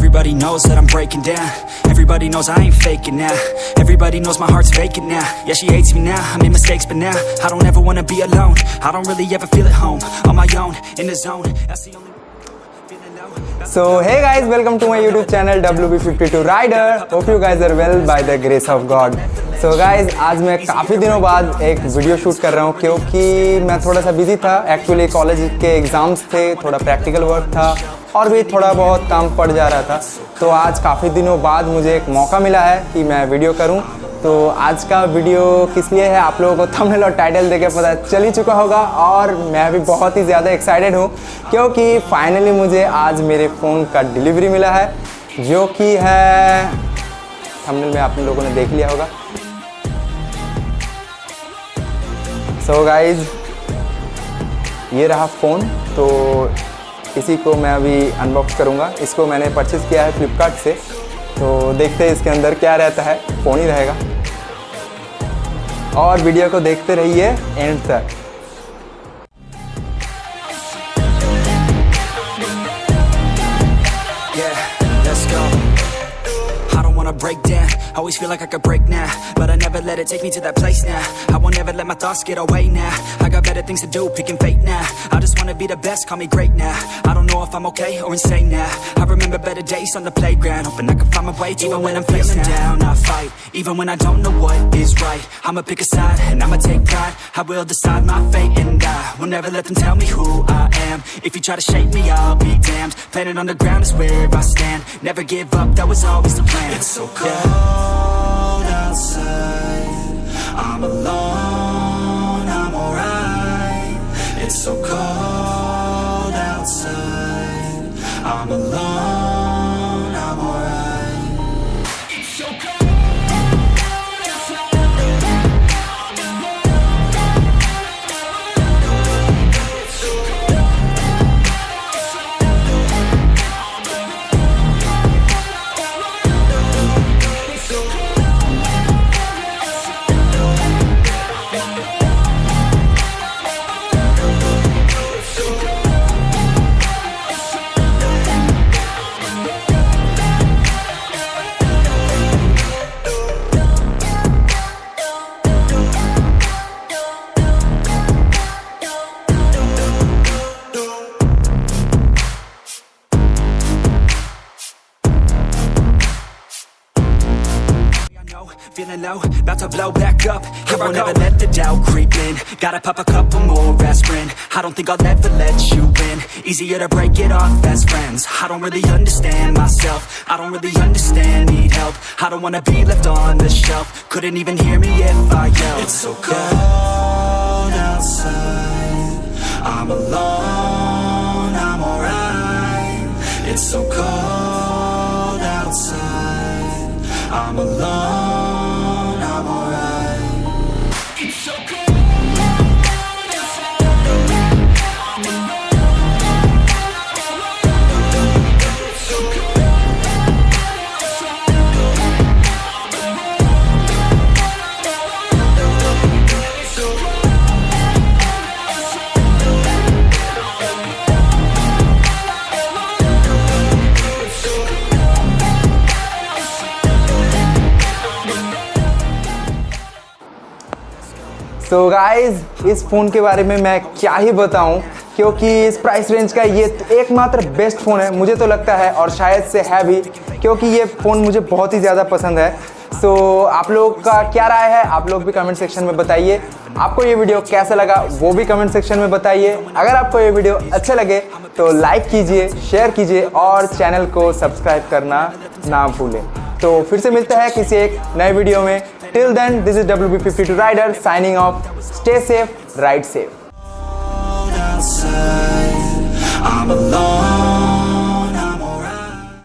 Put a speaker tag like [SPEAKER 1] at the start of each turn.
[SPEAKER 1] Everybody knows that I'm breaking down. Everybody knows I ain't faking now. Everybody knows my heart's vacant now. Yeah, she hates me now, I made mistakes but now I don't ever wanna be alone. I don't really ever feel at home. On my own, in the zone. That's the only
[SPEAKER 2] So hey guys, welcome to my YouTube channel WB52 Rider. Hope you guys are well by the grace of God. So guys, आज मैं काफ़ी दिनों बाद एक video shoot कर रहा हूँ क्योंकि मैं थोड़ा सा बिजी था. एक्चुअली कॉलेज के एग्ज़ाम्स थे, थोड़ा प्रैक्टिकल वर्क था और भी थोड़ा बहुत काम पड़ जा रहा था. तो आज काफ़ी दिनों बाद मुझे एक मौका मिला है कि मैं वीडियो करूँ. तो आज का वीडियो किस लिए है आप लोगों को थंबनेल और टाइटल देके पता चल ही चुका होगा और मैं भी बहुत ही ज़्यादा एक्साइटेड हूँ क्योंकि फाइनली मुझे आज मेरे फ़ोन का डिलीवरी मिला है जो कि है थंबनेल में आप लोगों ने देख लिया होगा. सो गाइज, ये रहा फ़ोन. तो इसी को मैं अभी अनबॉक्स करूँगा. इसको मैंने परचेज़ किया है फ्लिपकार्ट से. तो देखते हैं इसके अंदर क्या रहता है. फ़ोन ही रहेगा और वीडियो को देखते रहिए एंड तक.
[SPEAKER 1] Break down, always feel like I could break now, but I never let it take me to that place now. I won't ever let my thoughts get away now. I got better things to do, picking fate now. I just wanna be the best, call me great now. I don't know if I'm okay or insane now. I remember better days on the playground, hoping I can find my way to even when I'm feeling down. I fight, even when I don't know what is right. I'ma pick a side and I'ma take pride. I will decide my fate and I will never let them tell me who I am. If you try to shape me, I'll be damned. Planet on the ground is where I stand. Never give up, that was always the plan. It's so cold outside, I'm alone, I'm alright. It's so cold outside, I'm alone, I'm alright. It's so cold outside, I'm alone. It's so cold feeling low, about to blow back up. Here I won't ever let the doubt creep in. Gotta pop a couple more aspirin. I don't think I'll ever let you in. Easier to break it off as friends. I don't really understand myself. I don't really understand, need help. I don't wanna be left on the shelf. Couldn't even hear me if I yelled. It's so cold outside, I'm alone, I'm alright. It's so cold outside, I'm alone.
[SPEAKER 2] तो guys, इस phone के बारे में मैं क्या ही बताऊं क्योंकि इस प्राइस रेंज का ये एकमात्र बेस्ट फ़ोन है मुझे तो लगता है और शायद से है भी क्योंकि ये फ़ोन मुझे बहुत ही ज़्यादा पसंद है. सो आप लोग का क्या राय है आप लोग भी कमेंट सेक्शन में बताइए. आपको ये वीडियो कैसा लगा वो भी कमेंट सेक्शन में बताइए. अगर आपको ये वीडियो अच्छा लगे तो लाइक कीजिए, शेयर कीजिए और चैनल को सब्सक्राइब करना ना भूलें. तो फिर से मिलते हैं किसी एक नए वीडियो में. Till then, this is WB52 Rider signing off. Stay safe, ride safe.
[SPEAKER 1] I'm alone.